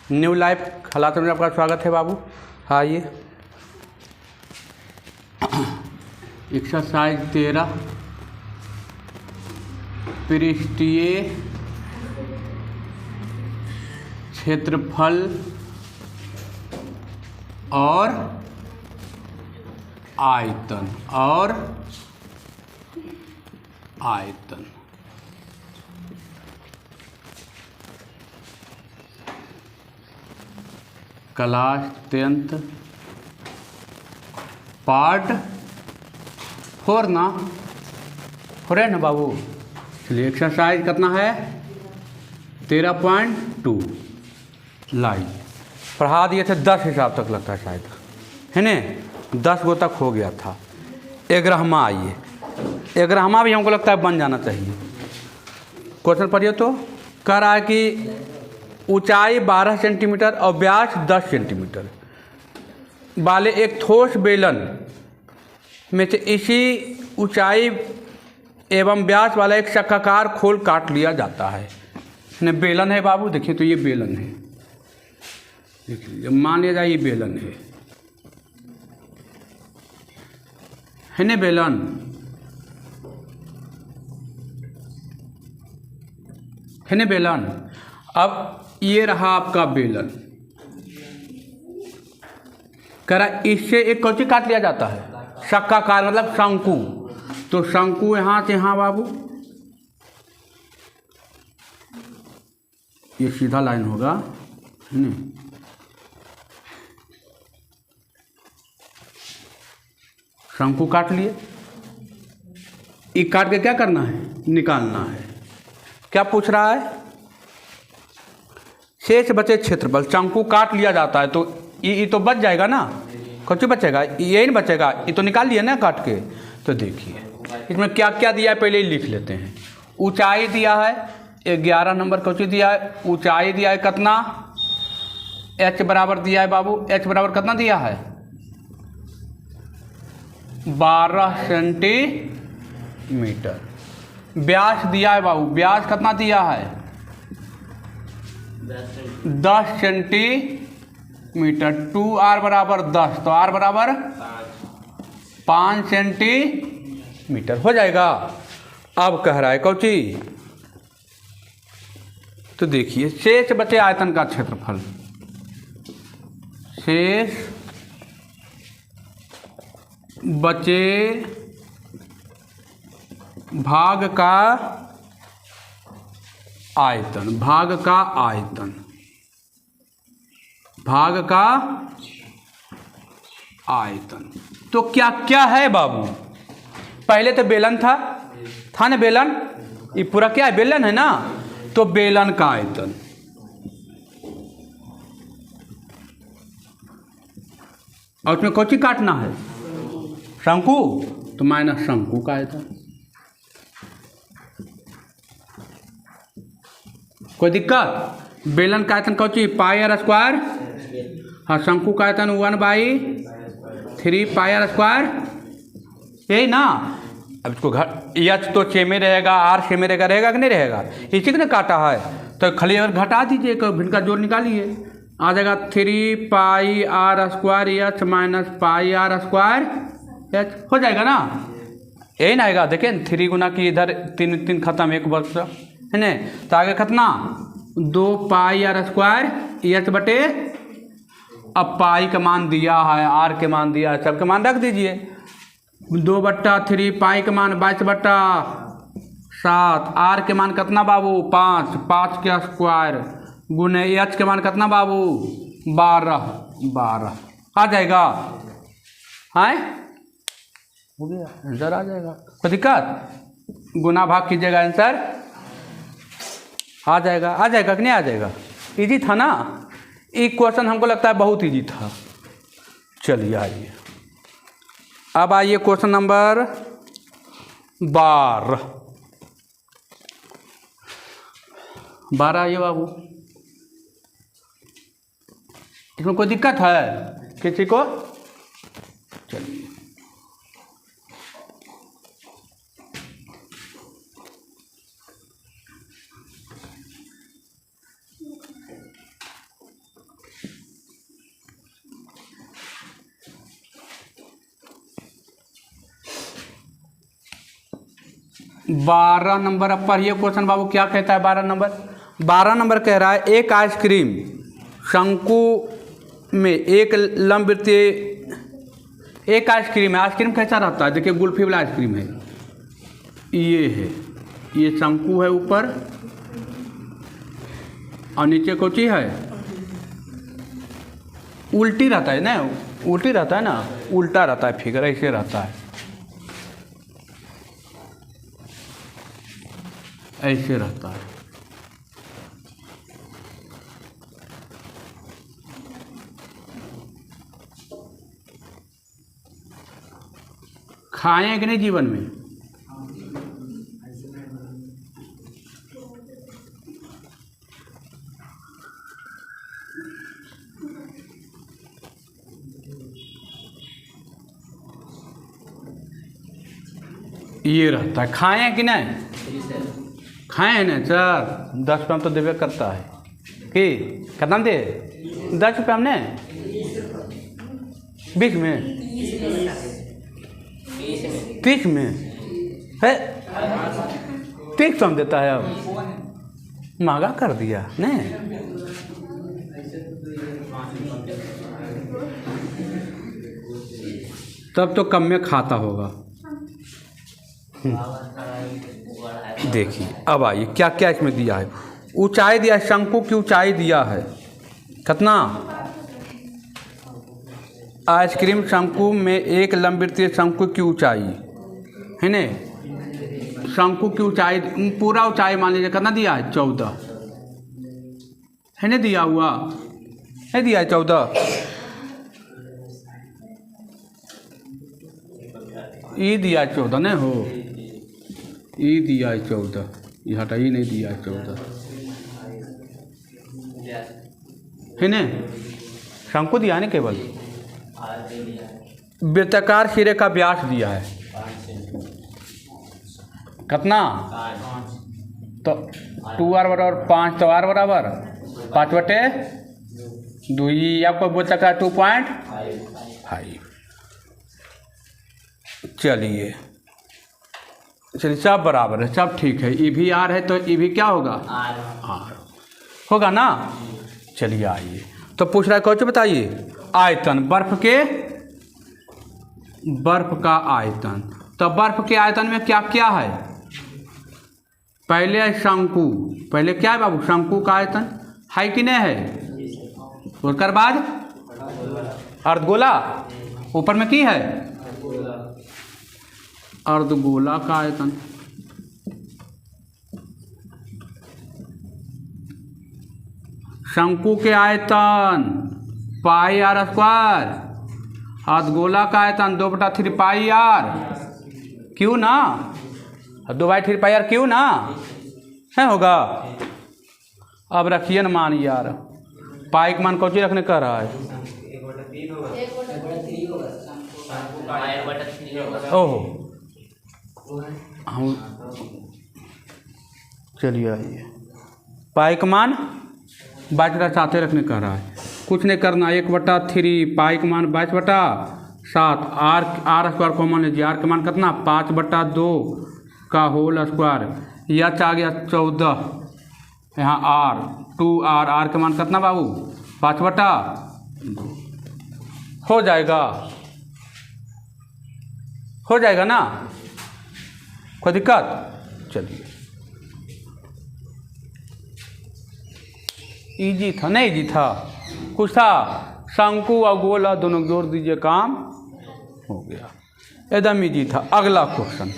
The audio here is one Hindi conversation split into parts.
न्यू लाइफ हालात में आपका स्वागत है बाबू। आइए एक्सरसाइज 13 पृष्ठीय क्षेत्रफल और आयतन क्लास 10th पार्ट 4 ना हो रहे ना बाबू। चलिए एक्सरसाइज कितना है 13.2 लाइए पढ़ा दिए थे 10 हिसाब तक लगता है शायद है ने 10 गो तक हो गया था। एग्रहमा आइए एग्रहमा भी हमको लगता है बन जाना चाहिए। क्वेश्चन पढ़िए तो कह रहा है कि ऊंचाई 12 सेंटीमीटर और व्यास 10 सेंटीमीटर वाले एक ठोस बेलन में से इसी ऊंचाई एवं व्यास वाला एक शंक्वाकार खोल काट लिया जाता है। ने बेलन है बाबू, देखिए तो ये बेलन है, देख लीजिए मान लिया जाए ये बेलन है ने बेलन है ने बेलन। अब ये रहा आपका बेलन, कह रहा इससे एक कौची काट लिया जाता है शंक्वाकार मतलब शंकु। तो शंकु यहाँ से यहाँ बाबू ये सीधा लाइन होगा शंकु काट लिए। ये काट के क्या करना है निकालना है। क्या पूछ रहा है शेष बचे क्षेत्रफल। शंकु काट लिया जाता है तो ये तो बच जाएगा ना, कुछ बचेगा ये नहीं बचेगा, ये तो निकाल लिया ना काट के। तो देखिए इसमें क्या क्या दिया है पहले ही लिख लेते हैं। ऊंचाई दिया है 11 नंबर कुछ दिया है। ऊंचाई दिया है कितना h बराबर दिया है बाबू, h बराबर कितना दिया है 12 सेंटीमीटर। व्यास दिया है बाबू, व्यास कितना दिया है 10 सेंटीमीटर। 2r बराबर 10 तो r बराबर 5 सेंटीमीटर हो जाएगा। अब कह रहा है कौची तो देखिए शेष बचे आयतन का क्षेत्रफल, शेष बचे भाग का आयतन, भाग का आयतन। तो क्या क्या है बाबू, पहले तो बेलन था ना बेलन, ये पूरा क्या है बेलन है ना। तो बेलन का आयतन और उसमें कौन सी काटना है शंकु, तो माइनस शंकु का आयतन। कोई दिक्कत। बेलन का आयतन कौन सी पाई आर स्क्वायर, हाँ शंकु का आयतन 1/3 पाई आर स्क्वायर, यही ना। अब इसको घर एच तो छे में रहेगा, आर छे में रहेगा कि नहीं रहेगा, इसी को ना काटा है। तो खाली अगर घटा दीजिए भिनका जोड़ निकालिए, आ जाएगा 3 pi r square h minus pi r square h हो जाएगा ना, यही ना आएगा। देखें 3 गुना की इधर 3 खत्म 1 वर्ष है ना। तो आगे कितना 2 पाई आर स्क्वायर एच बटे, अब पाई का मान दिया है आर के मान दिया है, सबके मान रख दीजिए। 2/3 पाई का मान 22/7, आर के मान कितना बाबू 5 के स्क्वायर गुने एच के मान कितना बाबू 12 आ जाएगा। है हो गया आंसर आ जाएगा, कोई दिक्कत। गुना भाग कीजिएगा आंसर आ जाएगा कि नहीं आ जाएगा। इजी था ना ये क्वेश्चन, हमको लगता है बहुत इजी था। चलिए आइए अब आइए क्वेश्चन नंबर 12 आइए बाबू। इसमें कोई दिक्कत है किसी को। चलिए 12 नंबर अब पढ़िए क्वेश्चन बाबू, क्या कहता है 12 नंबर कह रहा है एक आइसक्रीम शंकु में एक लंबवृत्तीय, एक आइसक्रीम है। आइसक्रीम कैसा रहता है, देखिए गुल्फी वाला आइसक्रीम है, ये है, ये शंकु है ऊपर और नीचे कोची है, उल्टी रहता है ना, उल्टी रहता है ना, उल्टा रहता है फिगर, ऐसे रहता है, ऐसे रहता है। खाएं कि नहीं जीवन में? ये रहता है, खाएं कि नहीं? खाएं ना सर, 10 रुपये में तो देवे करता है कि कितना दे, 10 रुपये हमने 20 में 30 में है, 30 हम देता है, अब महंगा कर दिया नहीं। तब तो कम में खाता होगा। देखिए अब आइए क्या क्या इसमें दिया है। ऊंचाई दिया है, शंकु की ऊंचाई दिया है कितना, आइसक्रीम शंकु में एक लंबवृत्तीय शंकु की ऊंचाई है ने, शंकु की ऊंचाई पूरा ऊंचाई मान लीजिए कितना दिया है, 14 है ना, दिया हुआ है, दिया है 14, ये दिया है 14 नहीं हो, ये दिया है 14, ये हटा, ये नहीं दिया है 14 है ना, शंकु दिया है ना, केवल वृत्ताकार सिरे का व्यास दिया है कितना, तो 2r बराबर 5, तो r बराबर 5/2, आपको वृत्ताकार 2.5। चलिए सब बराबर है, सब ठीक है, ई भी आर है तो ई भी क्या होगा, आर होगा ना। चलिए आइए, तो पूछ रहा है कौन, बताइए आयतन, बर्फ का आयतन। तो बर्फ के आयतन में क्या क्या है, पहले है शंकु, पहले क्या है बाबू, शंकु का आयतन है कि नहीं है, उसके बाद अर्धगोला, ऊपर में की है अर्धगोला का आयतन, शंकु के आयतन पाई आर स्क्वायर, अर्धगोला का आयतन 2/3 पाई आर क्यू ना, 2/3 पाई आर क्यू ना है होगा। अब रखिए न मान यार, पाई का मान कौन सी रखने कह रहा है, ओहो हम, चलिए आइए, पाई का मान 22/7 रखने कह रहा है, कुछ नहीं करना, 1/3 पाई का मान 22/7, आर स्क्वायर कॉमन लीजिए, आर का मान कितना 5/2 का होल स्क्वायर, यह आ गया 14, यहाँ आर 2r, आर का मान कितना बाबू 5/2 हो जाएगा, हो जाएगा ना, कोई दिक्कत। चलिए इजी था नहीं, इजी था कुछ था, शंकु और गोला दोनों जोड़ दीजिए, काम हो गया, एकदम इजी था। अगला क्वेश्चन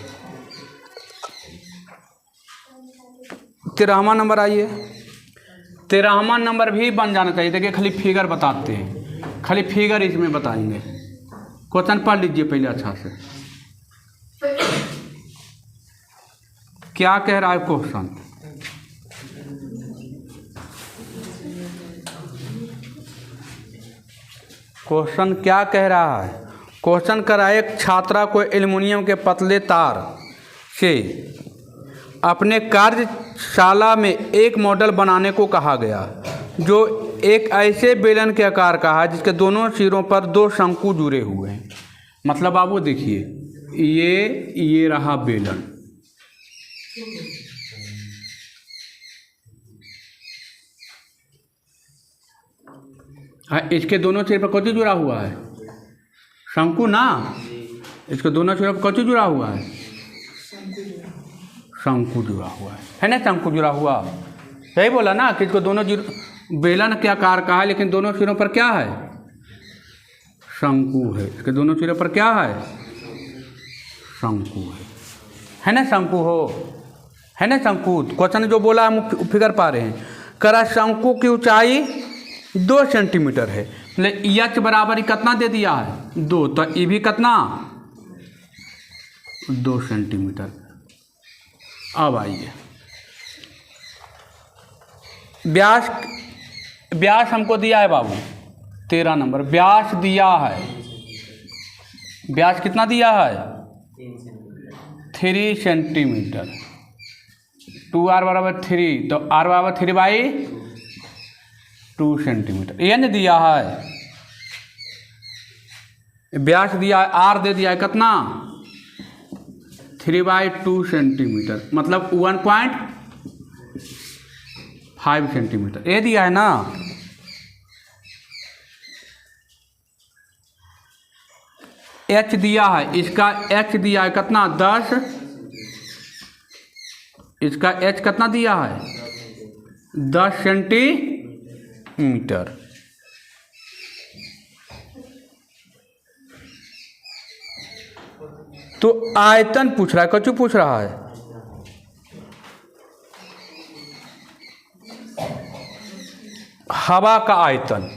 13वां नंबर, आइए 13वां नंबर भी बन जाना चाहिए। देखिए खाली फिगर बताते हैं, खाली फिगर इसमें बताएंगे, क्वेश्चन पढ़ लीजिए पहले अच्छा से, क्या कह रहा है क्वेश्चन, क्वेश्चन क्या कह रहा है, क्वेश्चन कर रहा है एक छात्रा को एल्युमिनियम के पतले तार से अपने कार्यशाला में एक मॉडल बनाने को कहा गया, जो एक ऐसे बेलन के आकार का है जिसके दोनों सिरों पर 2 शंकु जुड़े हुए हैं। मतलब बाबू देखिए, ये रहा बेलन, हाँ, इसके दोनों सिरे पर कौन जुड़ा हुआ है? शंकु ना। इसके दोनों सिरे पर कौन जुड़ा हुआ है? शंकु जुड़ा हुआ है ना? शंकु जुड़ा हुआ, यही बोला ना कि इसको दोनों बेलन के आकार का है, लेकिन दोनों सिरों पर क्या है? शंकु है। इसके दोनों सिरों पर क्या है? शंकु है ना? शंकु है ना? शंकु क्वेश्चन जो बोला हम फिगर पा रहे हैं। करा शंकु की ऊंचाई 2 सेंटीमीटर है, मतलब एच बराबर ही कितना दे दिया है? 2, तो ये भी कितना? 2 सेंटीमीटर। अब आइए, व्यास हमको दिया है बाबू 13 नंबर, व्यास दिया है। व्यास कितना दिया है? 3 सेंटीमीटर। 2r बराबर 3, तो r बराबर 3/2 सेंटीमीटर। ये नहीं दिया है, व्यास दिया है, r दे दिया है कितना? 3/2 सेंटीमीटर, मतलब 1.5 सेंटीमीटर ये दिया है ना। h दिया है, इसका h दिया है कितना? 10। इसका h कितना दिया है? 10 सेंटीमीटर। तो आयतन पूछ रहा है, कचू पूछ रहा है? हवा का आयतन।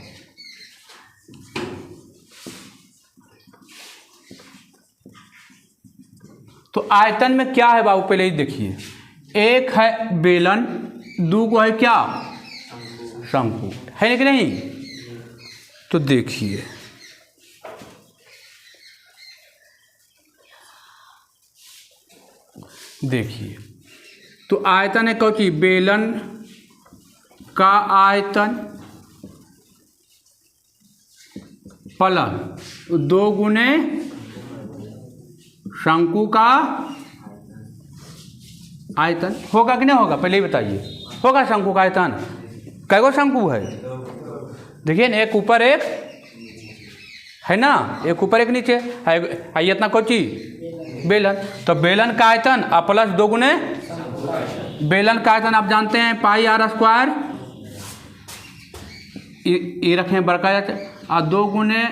तो आयतन में क्या है बाबू, पहले ही देखिए। एक है बेलन, दूगो है क्या? शंकु, है कि नहीं? तो देखिए, तो आयतन है कौची? बेलन का आयतन प्लस 2 गुने शंकु का आयतन। होगा कि नहीं होगा, पहले ही बताइए। होगा शंकु का आयतन? कैगो शंकु है? देखिए ना, एक ऊपर एक है ना, एक ऊपर एक नीचे है। इतना कौची? बेलन। तो बेलन का आयतन प्लस 2 गुने बेलन का आयतन आप जानते हैं πr²। ये रखें बड़का और 2 गुने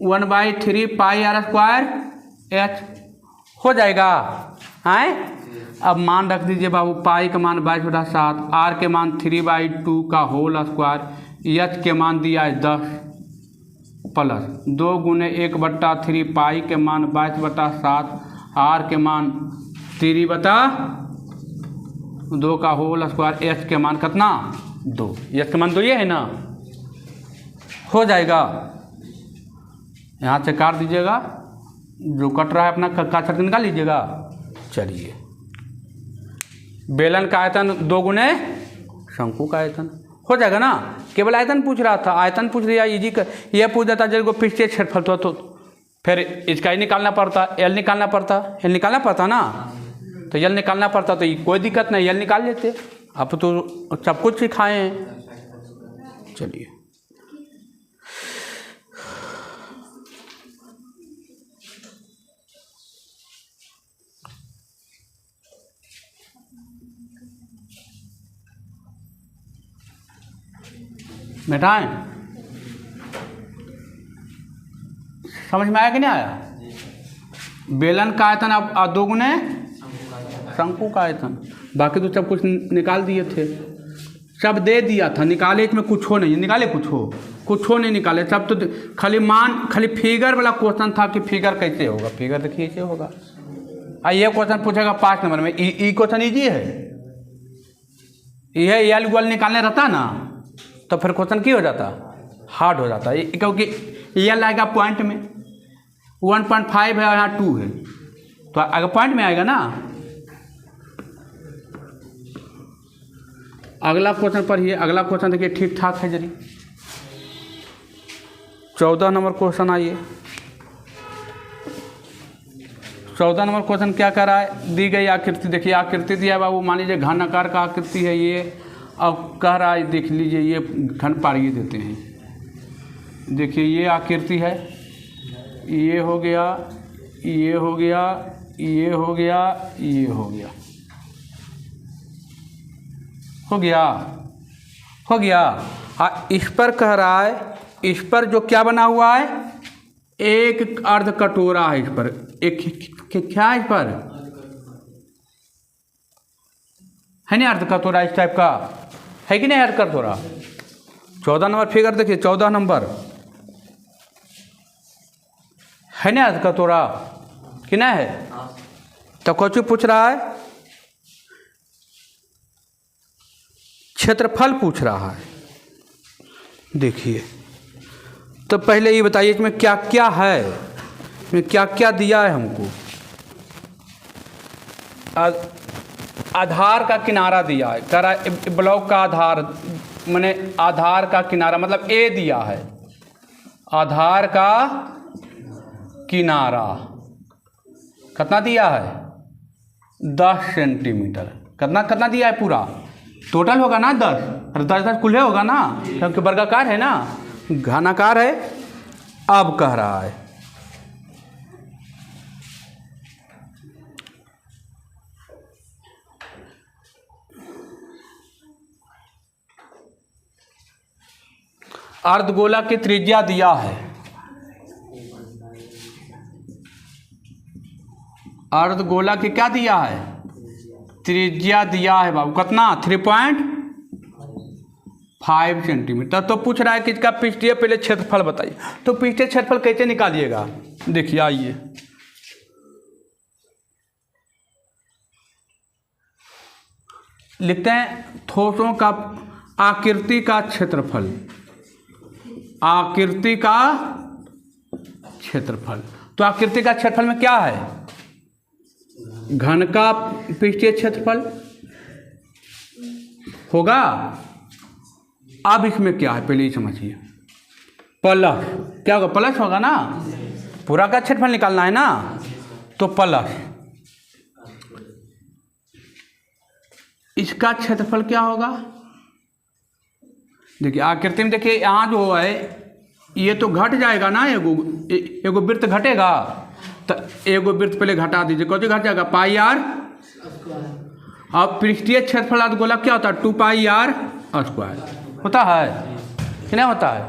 1/3 πr²h हो जाएगा। हैं, अब मान रख दीजिए बाबू, पाई का मान 22/7, आर के मान 3/2 का होल स्क्वायर, एच के मान दिया है 10 प्लस 2 गुने 1/3 पाई के मान 22/7, आर के मान 3/2 का होल स्क्वायर, एच के मान कितना? 2। एच के मान 2 ये है ना, हो जाएगा। यहाँ से काट दीजिएगा, जो कट रहा है अपना काट निकाल लीजिएगा। चलिए, बेलन का आयतन 2 गुने शंकु का आयतन हो जाएगा ना। केवल आयतन पूछ रहा था, आयतन पूछ दिया इजी का। यह पूछ देता जब पृष्ठीय क्षेत्रफल तो फिर इसका ही निकालना पड़ता, एल निकालना पड़ता, एल निकालना पड़ता ना। तो एल निकालना पड़ता, तो कोई दिक्कत नहीं, एल निकाल लेते। आप तो सब कुछ सिखाए हैं। चलिए, बैठाएं। समझ में आया कि नहीं आया? बेलन का आयतन अब 2 गुने शंकु का आयतन। बाकी तो सब कुछ निकाल दिए थे, सब दे दिया था, निकाले इसमें कुछ हो नहीं, निकाले कुछ हो नहीं निकाले, सब तो खाली फिगर वाला क्वेश्चन था कि फिगर कैसे होगा। फिगर देखिए कैसे होगा। ये क्वेश्चन पूछेगा 5 नंबर में। ई क्वेश्चन ईजी है, यह एल गोल निकालने रहता ना, तो फिर क्वेश्चन की हो जाता? हार्ड हो जाता है, क्योंकि एल आएगा पॉइंट में, 1.5 है, यहाँ 2 है, तो अगर पॉइंट में आएगा ना। अगला क्वेश्चन पढ़िए। अगला क्वेश्चन देखिए, ठीक ठाक है जरी। 14 नंबर क्वेश्चन आइए। 14 नंबर क्वेश्चन क्या कर रहा है, दी गई आकृति देखिए, आकृति दिया है बाबू, मान लीजिए घन आकार का आकृति है ये। अब कह रहा है देख लीजिए, ये घन पारिये देते हैं। देखिए ये आकृति है, ये हो गया, ये हो गया, ये हो गया, ये हो गया, हो गया, हो गया। इस पर कह रहा है, इस पर जो क्या बना हुआ है, एक अर्ध कटोरा है इस पर, एक क्या है इस पर, है नहीं अर्ध कटोरा इस टाइप का, है कि नहीं अर्ध कटोरा। 14 नंबर फिगर देखिए, 14 नंबर है ना अर्ध कटोरा कि नहीं है। तो क्वेश्चन पूछ रहा है, क्षेत्रफल पूछ रहा है। देखिए तो पहले ये बताइए इसमें क्या क्या है, इसमें क्या क्या दिया है हमको। आधार का किनारा दिया है, कह रहा है ब्लॉक का आधार, माने आधार का किनारा मतलब ए दिया है, आधार का किनारा कितना दिया है, 10 सेंटीमीटर। कितना कितना दिया है पूरा, टोटल होगा ना 10, और 10 कुल्हे होगा ना, क्योंकि वर्गाकार है ना, घनाकार है। अब कह रहा है अर्धगोला की त्रिज्या दिया है, अर्धगोला की क्या दिया है, त्रिज्या दिया है बाबू, कितना 3.5 सेंटीमीटर। तो पूछ रहा है कि इसका पृष्ठीय पहले क्षेत्रफल बताइए। तो पृष्ठीय क्षेत्रफल कैसे निकालिएगा, देखिए आइए, लिखते हैं ठोसों का आकृति का क्षेत्रफल, आकृति का क्षेत्रफल। तो आकृति का क्षेत्रफल में क्या है, घन का पृष्ठीय क्षेत्रफल होगा। अब इसमें क्या है पहले ही समझिए, प्लस क्या होगा, प्लस होगा ना, पूरा का क्षेत्रफल निकालना है ना, तो प्लस इसका क्षेत्रफल क्या होगा। देखिए आकृति में देखिए, यहाँ जो है ये तो घट जाएगा ना, एगो वृत्त घटेगा, तो एगो वृत्त पहले घटा दीजिए, कौन घट जाएगा, पाई आर। अब पृष्ठीय क्षेत्रफल अर्धगोला क्या होता है, 2 पाई आर स्क्वायर होता है कि नहीं होता है,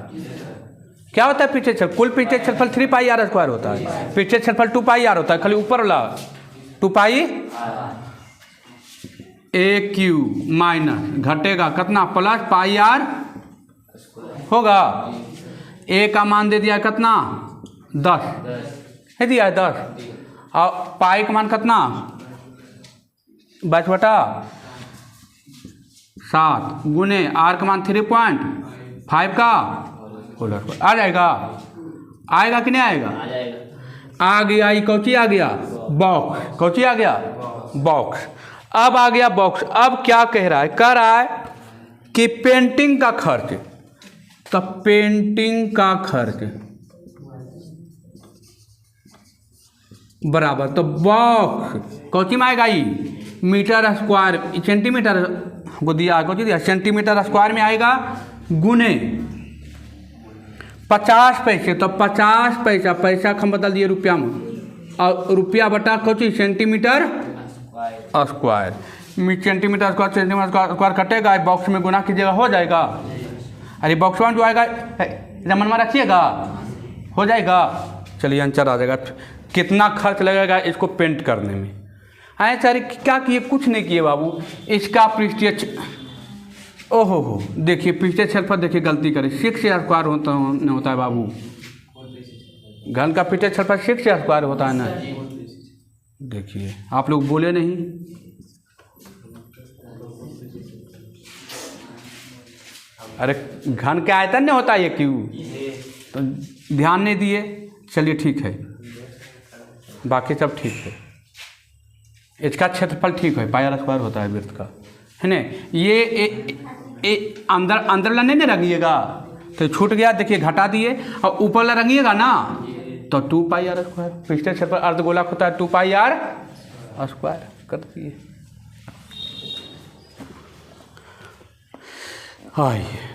क्या होता है पृष्ठीय क्षेत्रफल, कुल पृष्ठीय क्षेत्रफल 3 पाई आर स्क्वायर होता है, पृष्ठीय क्षेत्रफल 2 पाई आर होता है, खाली ऊपर वाला 2 पाई ए क्यू माइनस घटेगा कितना, प्लस पाई आर होगा। ए का मान दे दिया कितना, 10 है, दिया है 10, और पाई का मान कितना, 22/7 गुने आर का मान 3.5 का होल स्क्वायर आ जाएगा, आएगा कि नहीं आएगा, आ गया। ये कौची आ गया, बॉक्स, कौची आ गया, बॉक्स। अब आ गया बॉक्स। अब क्या कह रहा है, कह रहा है कि पेंटिंग का खर्च, तो पेंटिंग का खर्च बराबर, तो बॉक्स कौची में आएगा, ये मीटर स्क्वायर, सेंटीमीटर को दिया, कौची दिया, सेंटीमीटर स्क्वायर में आएगा, गुने 50 पैसे, तो 50 पैसा, पैसा हम बदल दिए रुपया में, और रुपया बटा Cauchy, centimetre square. Centimetre square, centimetre square कटेगा, बॉक्स में गुना कीजिएगा, हो जाएगा। अरे बॉक्स वन जो आएगा मन में रखिएगा, हो जाएगा। चलिए आंसर आ जाएगा। कितना खर्च लगेगा इसको पेंट करने में, आए सारे क्या किए, कुछ नहीं किए बाबू। इसका पृष्ठीय, ओहो हो, देखिए पृष्ठीय क्षेत्रफल, देखिए गलती करें, 6 स्क्वायर होता है बाबू, घन का पृष्ठीय क्षेत्रफल 6 स्क्वायर होता है ना। देखिए आप लोग बोले नहीं, अरे घन का आयतन नहीं होता ये क्यों, तो ध्यान नहीं दिए। चलिए ठीक है, बाकी सब ठीक है। इसका क्षेत्रफल ठीक है, पाई आर स्क्वायर होता है वृत्त का, है ना। ये अंदर अंदर वाला नहीं रंगिएगा तो छूट गया, देखिए घटा दिए, और ऊपर वाला रंगिएगा ना तो 2 पाई आर स्क्वायर, पिछले क्षेत्र पर अर्धगोलक होता है 2 पाई आर स्क्वायर कर दिए। आइए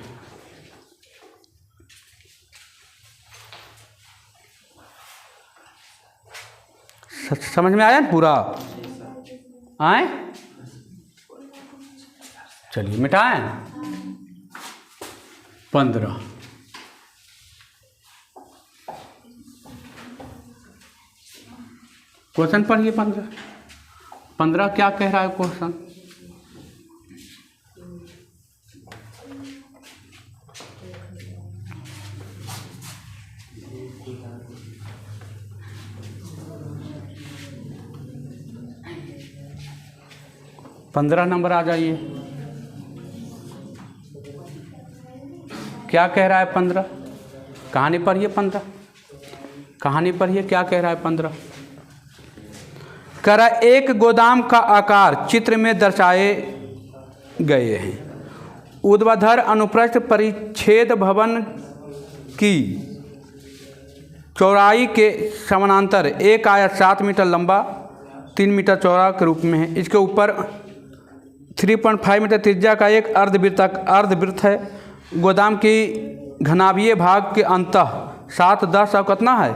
समझ में आया ना पूरा? आए चलिए मिटाएं। 15 क्वेश्चन पढ़िए। 15 क्या कह रहा है क्वेश्चन? पंद्रह नंबर आ जाइए। क्या कह रहा है 15? कहानी पढ़िए। 15 कहानी पढ़िए, क्या कह रहा है 15? कह रहा एक गोदाम का आकार चित्र में दर्शाए गए हैं। ऊर्ध्वाधर अनुप्रस्थ परिच्छेद भवन की चौड़ाई के समानांतर एक आयत 7 मीटर लंबा 3 मीटर चौड़ा के रूप में है। इसके ऊपर 3.5 मीटर त्रिज्या का एक अर्धवृत्त है। गोदाम की घनाभीय भाग के अंतः 7 10 और कितना है,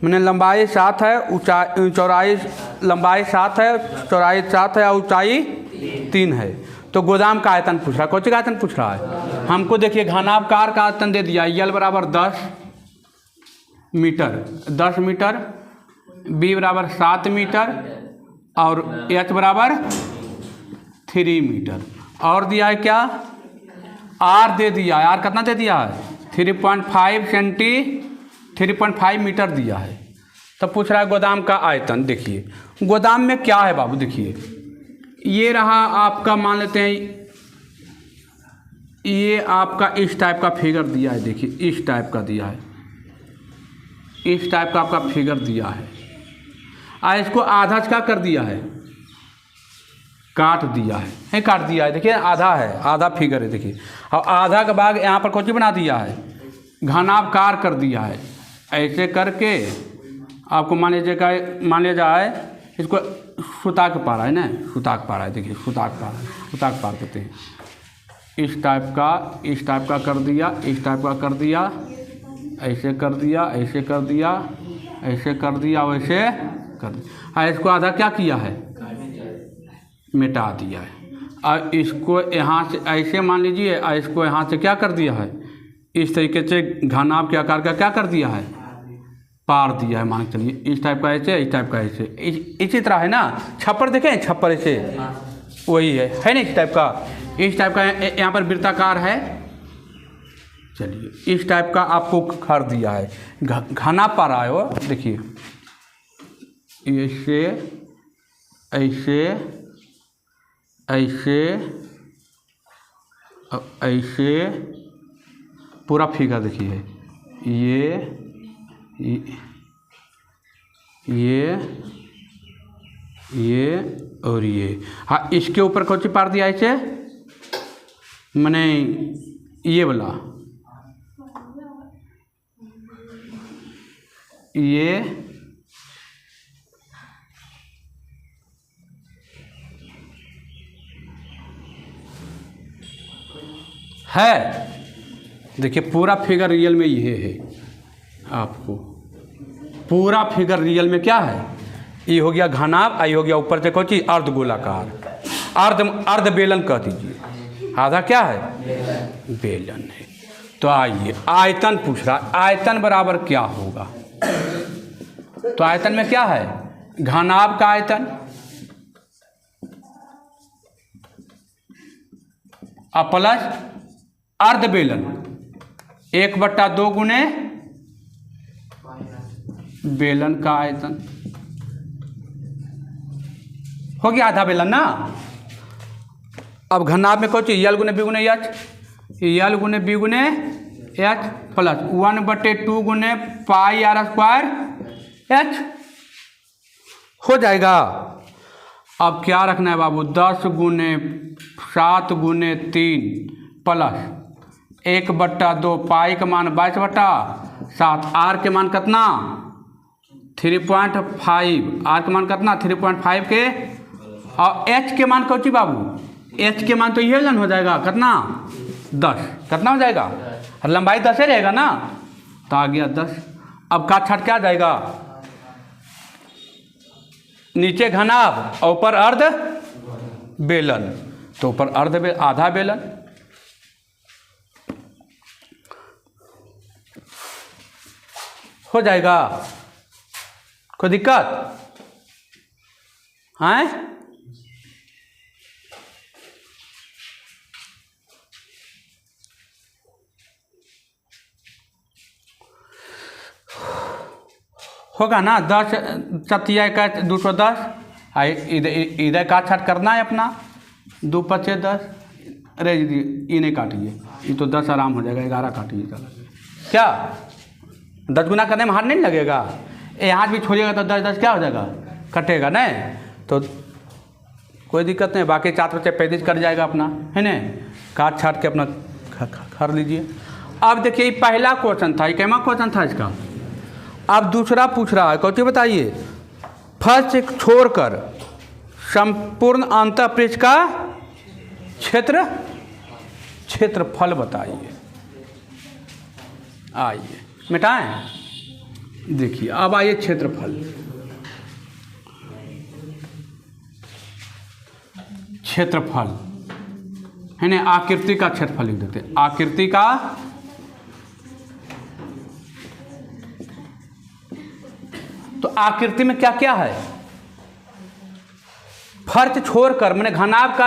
मैंने लंबाई 7 है, चौड़ाई लंबाई 7 है, चौड़ाई 7 है और ऊंचाई 3 है। तो गोदाम का आयतन पूछ रहा है। कौन सा आयतन पूछ रहा है हमको? देखिए घनाभकार का आयतन दे दिया, यल बराबर 10 मीटर, 10 मीटर, बी बराबर 7 मीटर और एच बराबर 3 मीटर। और दिया है क्या? आर दे दिया है। आर कितना दे दिया है? 3.5 मीटर दिया है। तब पूछ रहा है गोदाम का आयतन। देखिए गोदाम में क्या है बाबू, देखिए ये रहा आपका, मान लेते हैं ये आपका इस टाइप का फिगर दिया है। देखिए इस टाइप का दिया है, इस टाइप का आपका फिगर दिया है। इसको आधा क्या कर दिया है? काट दिया है, काट दिया है। देखिए आधा है, आधा फिगर है। देखिए और आधा का भाग यहाँ पर कौन बना दिया है? घनाभकार कर दिया है। ऐसे करके आपको मान लिया जाए इसको सुताक पारा है ना, सुताक पारा है। देखिए सुताक पार कहते हैं। इस टाइप का कर दिया, इस टाइप का कर दिया, ऐसे कर दिया, ऐसे कर दिया, ऐसे कर दिया, वैसे कर दिया। इसको आधा क्या किया है? मिटा दिया है। और इसको यहाँ से ऐसे मान लीजिए, और इसको यहाँ से क्या कर दिया है? इस तरीके से घनाभ के आकार का क्या कर दिया है? पार दिया है। मान के चलिए इस टाइप का ऐसे, इस टाइप का ऐसे, इसी तरह है ना। छप्पर देखें, छप्पर ऐसे वही है ना, इस टाइप का। इस टाइप का यहाँ पर वृत्ताकार है। चलिए इस टाइप का आपको कर दिया है, घना पा रहा है वो। देखिए ऐसे ऐसे ऐसे ऐसे पूरा फिगर देखिए, ये और ये। हाँ इसके ऊपर कौन सी पार दिया ऐसे, मैंने ये वाला, ये है। देखिए पूरा फिगर रियल में ये है। आपको पूरा फिगर रियल में क्या है? ये हो गया घनाभ, ये हो गया ऊपर से कौन चीज? अर्धगोलाकार, अर्ध बेलन कह दीजिए। आधा क्या है? बेलन है। तो आइए आयतन पूछ रहा है, आयतन बराबर क्या होगा? तो आयतन में क्या है? घनाभ का आयतन प्लस अर्ध बेलन 1/2 गुने बेलन का आयतन हो गया आधा बेलन ना। अब घनाभ में कौन चीज? यल गुने बी गुने एच, यल गुने बी गुने एच प्लस 1/2 गुने पाई आर स्क्वायर एच हो जाएगा। अब क्या रखना है बाबू? 10 गुने 7 गुने 3 प्लस 1/2 पाई का मान 22/7, आर के मान कितना? 3.5 आर का मान कितना 3.5 के, और एच के मान कौची बाबू, एच के मान तो ये लन हो जाएगा कितना 10, कितना हो जाएगा, लंबाई 10 ही रहेगा ना, तो आ गया 10। अब काट छाट क्या जाएगा, नीचे घनाभ और ऊपर अर्ध बेलन, तो ऊपर आधा बेलन। हो जाएगा, कोई दिक्कत है? होगा ना 10 चतिया का 210, इधर काट छाट करना है अपना, 2 5 10, अरे ये नहीं काटिए, ये तो 10 आराम हो जाएगा, 11 काटिए चलो, क्या 10 गुना करने में हाथ नहीं लगेगा, यहाँ भी छोड़िएगा तो 10 10 क्या हो जाएगा, कटेगा नहीं, तो कोई दिक्कत नहीं, बाकी 4 बच्चे 35 कट जाएगा अपना, है ना, काट छाट के अपना कर लीजिए। अब देखिए पहला क्वेश्चन था, ये कैमा क्वेश्चन था इसका। अब दूसरा पूछ रहा है, कौन बताइए, फर्स्ट छोड़कर संपूर्ण अंतःपृष्ठ का क्षेत्रफल बताइए। आइए मिटाएं, देखिए अब आइए क्षेत्रफल, है ना, आकृति का क्षेत्रफल लिख देते हैं, आकृति का तो आकृति में क्या क्या है, फर्श छोड़कर मैंने घनाभ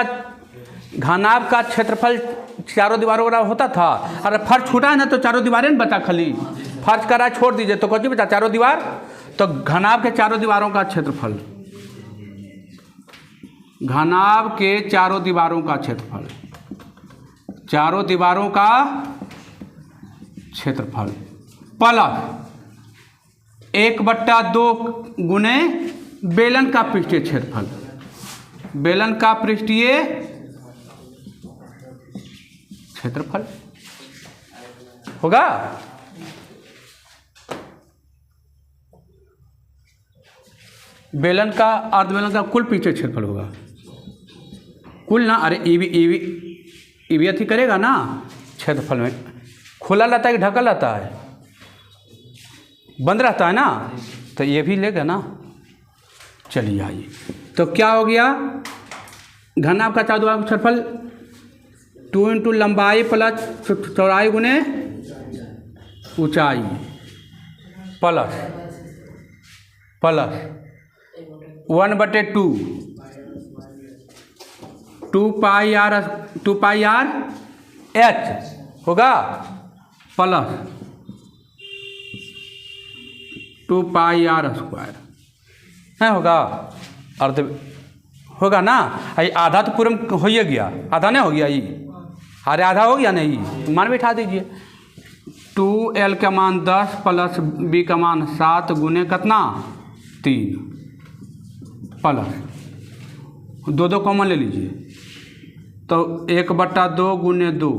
का क्षेत्रफल चारों दीवारों का होता था, अगर फर्श छूटा है ना तो चारों दीवारें बचा, खाली फर्श करा छोड़ दीजिए तो कौन सी बचा, चारों दीवार, तो घनाभ के चारों दीवारों का क्षेत्रफल, घनाभ के चारों दीवारों का क्षेत्रफल, चारों दीवारों का क्षेत्रफल प्लस 1/2 गुने बेलन का पृष्ठीय क्षेत्रफल, बेलन का पृष्ठीय क्षेत्रफल होगा। बेलन का अर्धबेलन का कुल पृष्ठीय क्षेत्रफल होगा, कुल ना, अरे ये भी अथी करेगा ना, क्षेत्रफल में खुला रहता है कि ढका रहता है, बंद रहता है ना, तो ये भी लेगा ना। चलिए आइए, तो क्या हो गया, घनाभ का चारों दीवारों का क्षेत्रफल 2 इंटू लंबाई प्लस चौड़ाई गुने ऊंचाई प्लस 1/2 2 पाई आर एच होगा प्लस 2 पाई आर स्क्वायर है, होगा अर्ध होगा ना, ये आधा तो पूरा हो ही गया, आधा नहीं हो गया, ये अरे आधा हो गया नहीं, तो मान बिठा दीजिए, 2L का मान 10 प्लस B का मान 7 गुने कितना 3 प्लस 2 कॉमन ले लीजिए, तो 1/2 गुने 2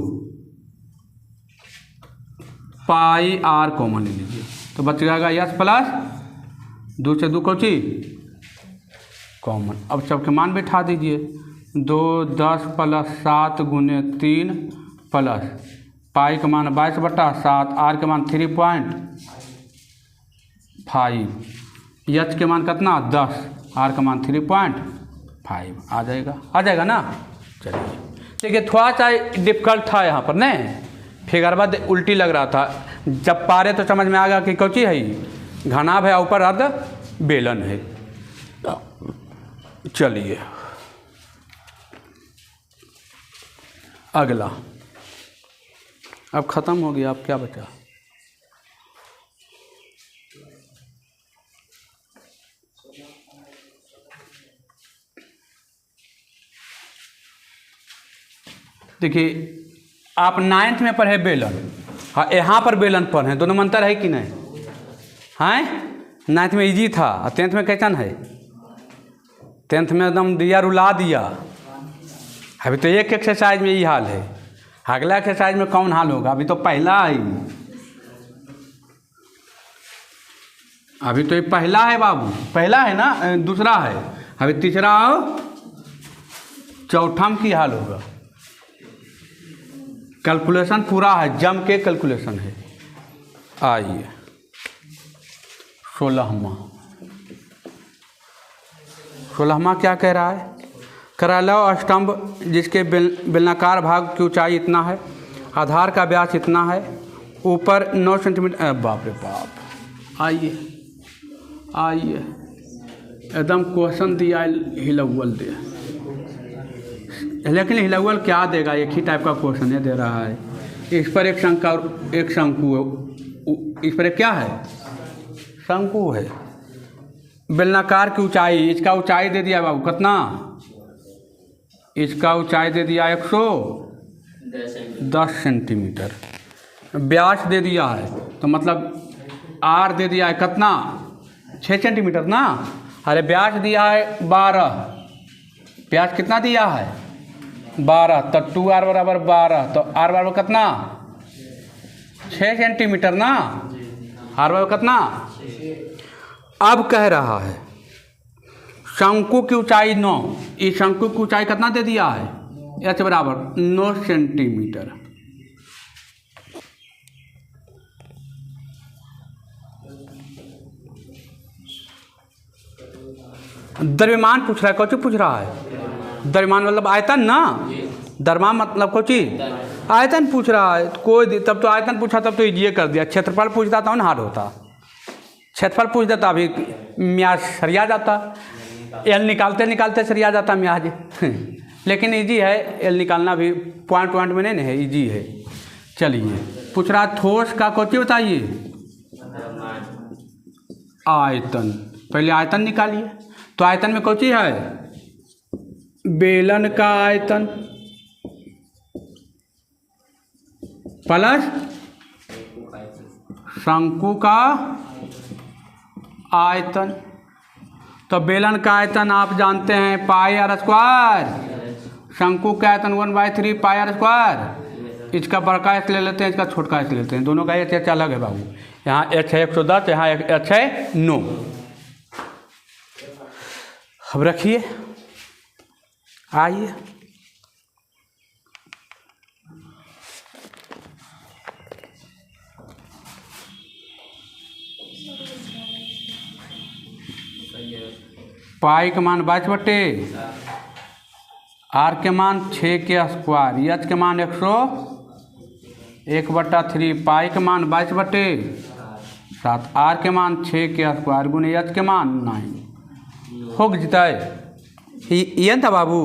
पाई आर कॉमन ले लीजिए, तो बच जाएगा यस प्लस 2 से 2 कौची कॉमन। अब सबके मान बिठा दीजिए, 2 10 प्लस 7 गुने 3 प्लस पाई का मान 22/7, आर के मान 3.5, एच के मान कितना 10, आर का मान 3.5 आ जाएगा ना। चलिए देखिए थोड़ा सा डिफिकल्ट था यहाँ पर नहीं, फिगर बाद उल्टी लग रहा था, जब पारे तो समझ में आ गया कि कौची है, घनाभ है ऊपर अर्ध बेलन है। चलिए अगला, अब ख़त्म हो गया, अब क्या बचा, देखिए आप 9th में पढ़े बेलन, हाँ यहाँ पर बेलन पढ़े, दोनों में अंतर है कि नहीं है, 9th में इजी था और 10th में कैसन है, 10th में एकदम दिया रुला दिया। अभी तो एक एक्सरसाइज में यही हाल है, अगला एक्सरसाइज में कौन हाल होगा, अभी तो पहला ही। अभी तो ये पहला है बाबू, पहला है ना, दूसरा है, अभी तीसरा आओ, चौथा में की हाल होगा। कैलकुलेशन पूरा है, जम के कैलकुलेशन है। आइए 16वां क्या कह रहा है? करा लो स्तंभ जिसके बेलनाकार भाग की ऊंचाई इतना है, आधार का व्यास इतना है, ऊपर 9 सेंटीमीटर। बाप रे बाप, आइए आइए, एकदम क्वेश्चन दिया हिलौल दे, लेकिन हिलौल क्या देगा, एक ही टाइप का क्वेश्चन है दे रहा है। इस पर एक शंका और एक शंकु, इस पर एक क्या है, शंकु है। बेलनाकार की ऊंचाई, इसका ऊंचाई दे दिया बाबू कितना, इसका ऊंचाई दे दिया 110 सेंटीमीटर, व्यास दे दिया है, तो मतलब आर दे दिया है कितना, 6 सेंटीमीटर ना। अरे व्यास दिया है 12, व्यास कितना दिया है 12, तो 2r बराबर 12, तो r बराबर कितना 6 सेंटीमीटर ना, r बराबर कितना। अब कह रहा है शंकु की ऊंचाई 9, इस शंकु की ऊंचाई कितना दे दिया है, h बराबर 9 सेंटीमीटर। द्रव्यमान पूछ रहा है, कौन पूछ रहा है, द्रव्यमान मतलब आयतन ना, द्रव्यमान मतलब कौन चीज, आयतन पूछ रहा है। कोई तब तो आयतन पूछा तब तो इजिए कर दिया, क्षेत्रफल पूछ देता ना हार्ड होता, क्षेत्रफल पूछ देता अभी म्याज सरिया जाता, एल निकालते निकालते सरिया जाता म्याज। लेकिन इजी है, एल निकालना भी पॉइंट में नहीं है, इजी है। चलिए पूछ रहा ठोस का कौन चीज बताइए, आयतन, पहले आयतन निकालिए। तो आयतन में कौन चीज है, बेलन का आयतन प्लस शंकु का आयतन। तो बेलन का आयतन आप जानते हैं पाई आर स्क्वायर, शंकु का आयतन 1/3 पाई आर स्क्वायर। इसका बड़का एच ले लेते हैं, इसका छोटका एच लेते हैं, दोनों का एच अलग है बाबू। यहाँ एच है 110, यहाँ एच है 9। अब रखिए, आइए पाई के मान 22/, आर के मान 6 के स्क्वायर, एच के मान 101/3, पाई के मान 22/7, आर के मान 6 के स्क्वायर गुने एच के मान 9 हो जीता है। ये था बाबू।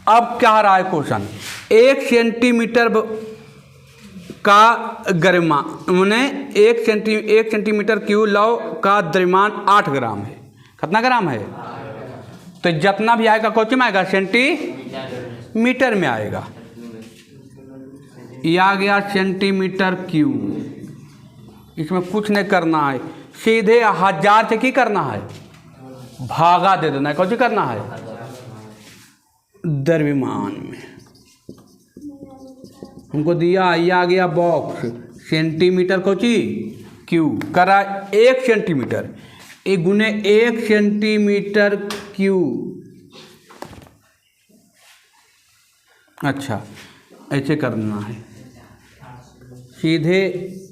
अब क्या रहा है क्वेश्चन, 1 सेंटीमीटर का द्रव्यमान मैंने 1 सेंटीमीटर क्यूब लौ का द्रव्यमान 8 ग्राम है। कितना ग्राम है, तो जितना भी आएगा कौन में आएगा, सेंटीमीटर में आएगा। ये आ गया सेंटीमीटर क्यूब। इसमें कुछ नहीं करना है, सीधे 1000 से की करना है, भागा दे देना है। कौन सी करना है, द्रव्यमान में हमको दिया, ये आ गया बॉक्स, सेंटीमीटर कौन सी क्यूब करा 1 सेंटीमीटर, एक गुने 1 सेंटीमीटर क्यूब। अच्छा ऐसे करना है, सीधे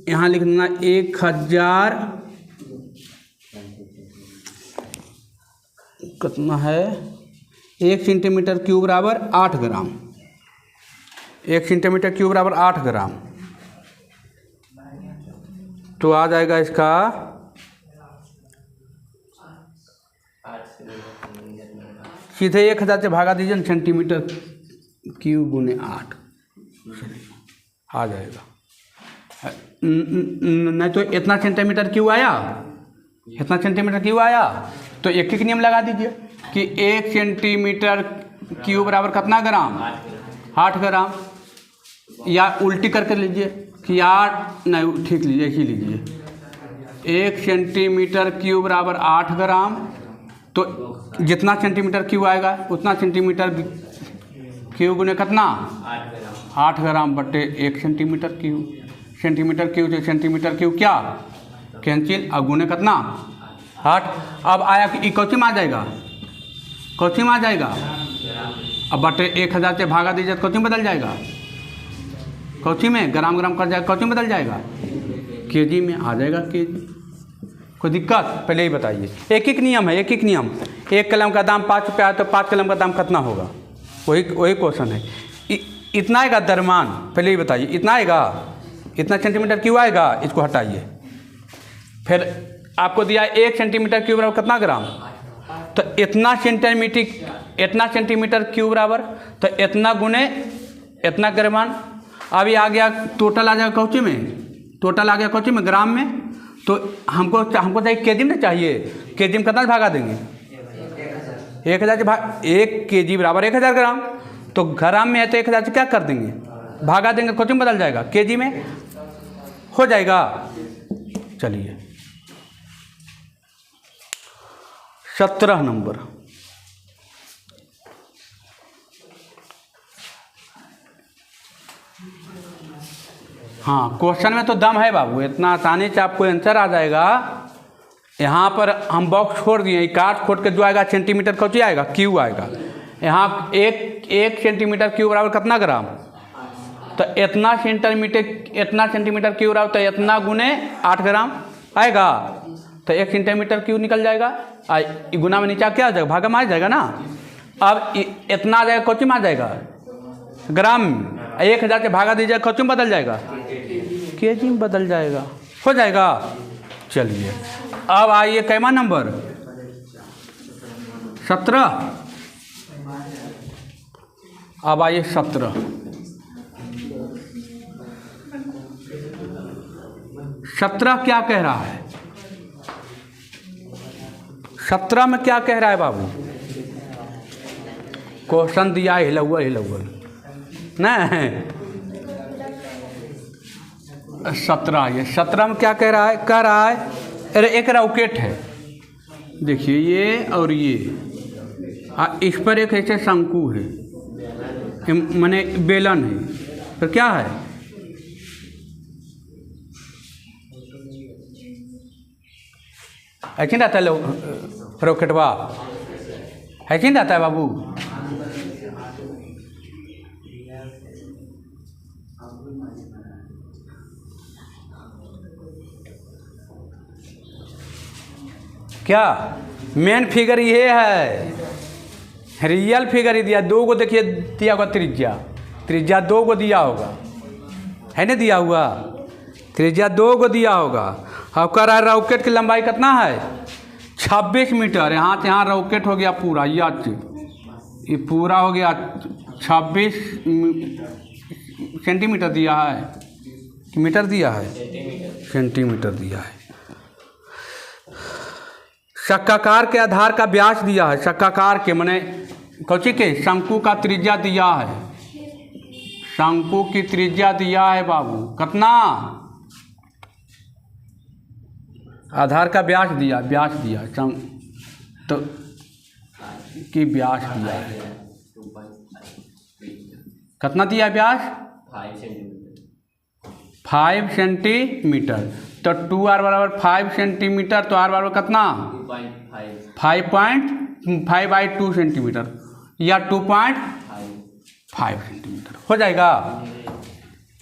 यहाँ लिख देना 1000 कितना है, 1 सेंटीमीटर क्यूब बराबर 8 ग्राम, 1 सेंटीमीटर क्यूब बराबर 8 ग्राम। तो आ जाएगा इसका सीधे 1000 से भागा दीजिए, सेंटीमीटर क्यूब गुने 8 आ जाएगा। नहीं तो इतना सेंटीमीटर क्यूब आया, इतना सेंटीमीटर क्यूब आया, तो एक ही नियम लगा दीजिए कि 1 सेंटीमीटर क्यूब बराबर कितना ग्राम, 8 ग्राम। या उल्टी करके लीजिए कि 8 नहीं, ठीक लीजिए, एक ही लीजिए। 1 सेंटीमीटर क्यूब बराबर 8 ग्राम, तो जितना सेंटीमीटर क्यूब आएगा उतना सेंटीमीटर क्यूब गुने कितना, 8 ग्राम बटे 1 सेंटीमीटर क्यूब। सेंटीमीटर क्यूब से सेंटीमीटर क्यूब क्या कैंसिल और गुने कितना 8। अब आया कि कौची में आ जाएगा, कौची में आ जाएगा, अब बटे 1000 से भागा दीजिए तो कौची में बदल जाएगा, कौची में ग्राम ग्राम कर जाएगा, कौची में बदल जाएगा, केजी में आ जाएगा, केजी। कोई दिक्कत पहले ही बताइए। एक एक नियम है, एक एक नियम। 1 कलम का दाम 5 रुपया है तो 5 कलम का दाम कितना होगा, वही क्वेश्चन है। इतना आएगा दरमान, पहले ही बताइए, इतना आएगा, इतना सेंटीमीटर क्यों आएगा, इसको हटाइए। फिर आपको दिया 1 सेंटीमीटर क्यूब बराबर कितना ग्राम, तो इतना सेंटीमीटर क्यूब बराबर, तो इतना गुने इतना ग्राम। अभी आ गया टोटल आ जाएगा कौची में, टोटल आ गया कौची में, ग्राम में। तो हमको चाहिए केजी में चाहिए, केजी में कितना भागा देंगे, 1000 से भाग, 1 केजी बराबर 1000 ग्राम। तो ग्राम में है तो 1000 से क्या कर देंगे, भागा देंगे, कौची में बदल जाएगा, केजी में हो जाएगा। चलिए 17 नंबर। हाँ, क्वेश्चन में तो दम है बाबू, इतना आसानी से आपको आंसर आ जाएगा। यहाँ पर हम बॉक्स छोड़ दिए, काट खोट के जो आएगा सेंटीमीटर कौची आएगा, क्यू आएगा। यहाँ एक सेंटीमीटर क्यू बराबर कितना ग्राम, तो इतना सेंटीमीटर क्यू बराबर, तो इतना गुने 8 ग्राम आएगा। तो 1 सेंटीमीटर क्यू निकल जाएगा, गुना में नीचे क्या आ जाएगा, भागा में आ जाएगा ना। अब इतना आ जाएगा, कौची में आ जाएगा, ग्राम। 1000 से भागा दीजिए, कौची में बदल जाएगा, केजी में बदल जाएगा, हो जाएगा। चलिए अब आइए कैमा नंबर 17। अब आइए 17। 17 क्या कह रहा है, 17 में क्या कह रहा है बाबू, क्वेश्चन दिया है हिलौल नहीं। 17 ये 17 में क्या कह रहा है, कह रहा है अरे एक रॉकेट है, देखिए ये और ये, इस पर एक ऐसे शंकु है, माने बेलन है, तो क्या है, ऐसे नहीं रहता है रॉकेटवा, ऐसे नहीं रहता है बाबू। क्या मेन फिगर ये है, रियल फिगर ही दिया, 2 को देखिए दिया होगा, त्रिज्या 2 को दिया होगा, है ना, दिया हुआ त्रिज्या 2 को दिया होगा। अब कह रहा है रॉकेट की लंबाई कितना है, 26 मीटर। यहाँ से यहाँ रॉकेट हो गया पूरा, ये पूरा हो गया 26 सेंटीमीटर दिया है कि मीटर दिया है, सेंटीमीटर दिया है। शंक्वाकार के आधार का व्यास दिया है, शंक्वाकार के माने कौची के, शंकु का त्रिज्या दिया है, शंकु की त्रिज्या दिया है बाबू, कितना, आधार का व्यास दिया, तो की व्यास दिया है, कितना दिया व्यास, 5 सेंटीमीटर। तो 2r बराबर 5 सेंटीमीटर, तो r बराबर कितना 5.5/2 सेंटीमीटर या 2.5 सेंटीमीटर हो जाएगा।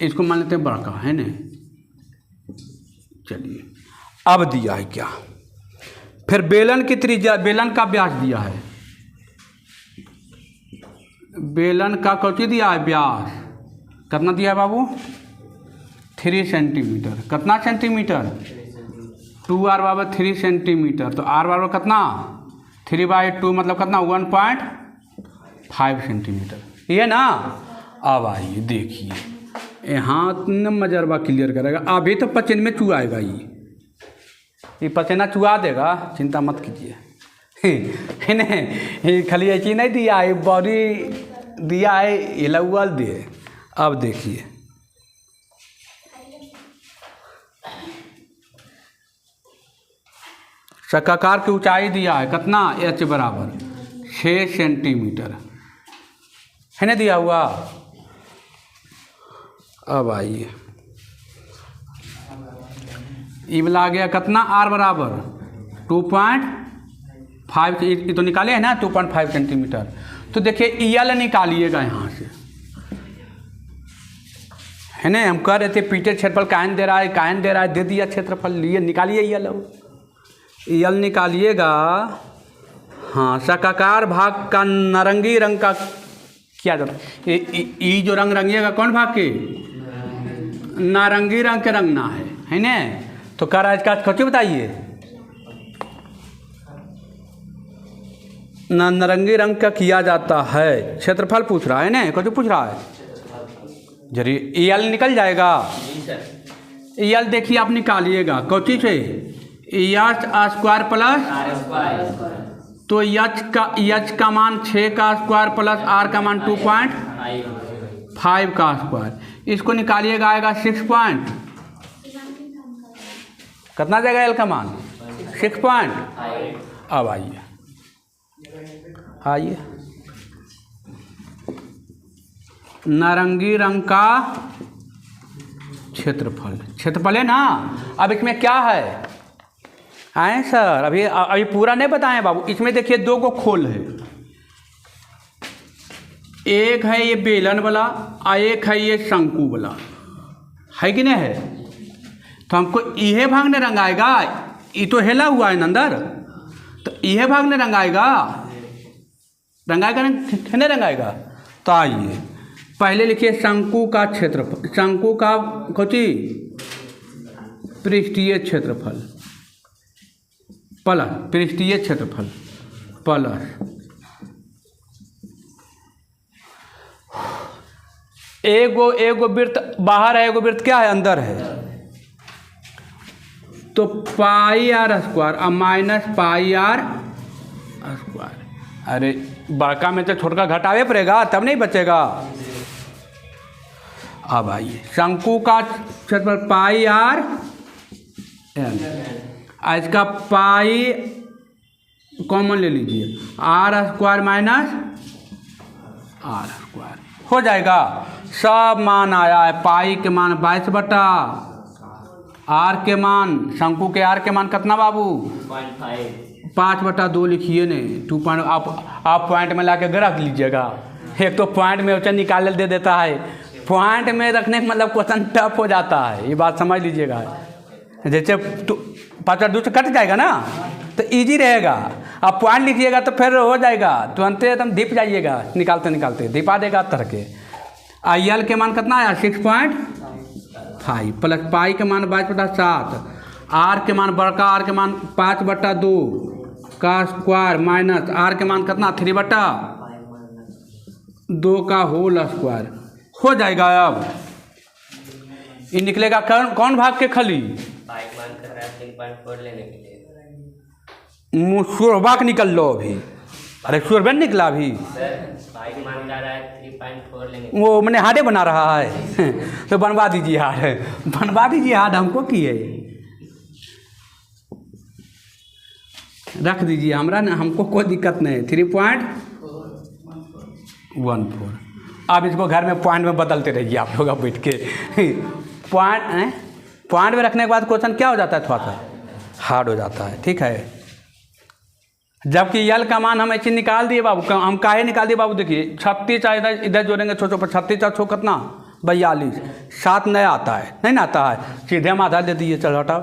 इसको मान लेते हैं बड़का, है ना। चलिए अब दिया है क्या, फिर बेलन की त्रिज्या, बेलन का व्यास दिया है, बेलन का कौची दिया है, व्यास कितना दिया है बाबू, 3 सेंटीमीटर। कितना सेंटीमीटर, 2r बराबर 3 सेंटीमीटर, तो r बराबर कितना 3/2 मतलब कितना 1.5 सेंटीमीटर, ये ना। अब आइए देखिए, यहाँ मजरबा क्लियर करेगा, अभी तो पचन में चुआएगा, ये पचना चुआ देगा, चिंता मत कीजिए। है ना, खाली ऐसी नहीं दिया है, बॉडी दिया है, हिलौल दिए। अब देखिए शंक्वाकार की ऊंचाई दिया है, कितना h बराबर 6 सेंटीमीटर, है ना दिया हुआ। अब आइए ये वाला आ गया कितना आर बराबर 2.5, ये तो निकाले है ना 2.5 सेंटीमीटर। तो देखिए यल निकालिएगा यहाँ से, है ना। हम कह रहे थे पीटे क्षेत्रफल कायन दे रहा है, कायन दे रहा है, दे दिया क्षेत्रफल, लिए निकालिए यल निकालिएगा। हाँ, शंक्वाकार भाग का नारंगी रंग का क्या जाता है, ये जो रंग रंगिएगा कौन भाग के, नारंगी रंग के रंगना है ना। तो कह रहा है इसका कथी बताइए, नारंगी रंग का किया जाता है, क्षेत्रफल पूछ रहा है ना, कथी पूछ रहा है। जरी यल निकल जाएगा, यल देखिए आप निकालिएगा कौची से, एच स्क्वायर प्लस, तो एच का मान 6 का स्क्वायर प्लस आर का मान 2.5 का स्क्वायर, इसको निकालिएगा आएगा 6 पॉइंट, कितना जाएगा एल का मान 6 पॉइंट। अब आइए नारंगी रंग का क्षेत्रफल है ना। अब इसमें क्या है आए सर, अभी पूरा नहीं बताएं बाबू। इसमें देखिए 2 को खोल है, एक है ये बेलन वाला और एक है ये शंकु वाला, है कि नहीं है। तो हमको यह भाग ने रंगाएगा, ये तो हेला हुआ है अंदर, तो यह भाग ने रंगाएगा नहीं रंगाएगा। तो आइए पहले लिखिए शंकु का क्षेत्रफल, शंकु का कोची पृष्ठीय क्षेत्रफल प्लस पृष्ठीय क्षेत्रफल प्लस एगो वृत्त बाहर है, एगो वृत्त क्या है अंदर है, तो पाई आर स्क्वायर और माइनस पाई आर स्क्वायर। अरे बड़का में तो छोटका घटावे पड़ेगा तब नहीं बचेगा। अब आइए शंकु का क्षेत्रफल पाई आर एल, इसका पाई कॉमन ले लीजिए, R square minus R square हो जाएगा। सब मान आया है, पाई के मान 22 बटा, आर के मान, शंकु के आर के मान कितना बाबू 5/2 लिखिए ने 2 पॉइंट, आप पॉइंट में लाके रख लीजिएगा। एक तो पॉइंट में क्वेश्चन निकाल दे देता है, पॉइंट में रखने का मतलब क्वेश्चन टफ हो जाता है, ये बात समझ लीजिएगा। जैसे 5/2 से कट जाएगा ना तो इजी रहेगा, आप पॉइंट लिखिएगा तो फिर हो जाएगा, तुरंत एकदम दीप जाइएगा, निकालते निकालते दीपा देगा तरह के। आई एल के मान कितना आया 6.5 प्लस पाई के मान 22/7, आर के मान बड़का आर के मान 5/2 का स्क्वायर माइनस आर के मान कितना 3/2 का होल स्क्वायर हो जाएगा। अब ये निकलेगा कौन भाग के खली, शोरबाक निकल लो अभी। अरे शोरबन निकला अभी, वो मैंने हार्डे बना रहा है तो बनवा दीजिए हार्ड, बनवा दीजिए हार्ड, हमको की है रख दीजिए, हमरा ना, हमको कोई दिक्कत नहीं है। 3.14। अब इसको घर में पॉइंट में बदलते रहिए आप लोग बैठ के। पॉइंट में रखने के बाद क्वेश्चन क्या हो जाता है, थोड़ा सा हार्ड हो जाता है, ठीक है। जबकि यल का मान हम ऐसे निकाल दिए बाबू, हम काहे निकाल दिए बाबू, देखिए 36 इधर जोड़ेंगे छोटो पर 36 छो कितना 42, 7 नया आता है, नहीं ना आता है, सीधे हम आधा दे दिए, चलो हटाओ,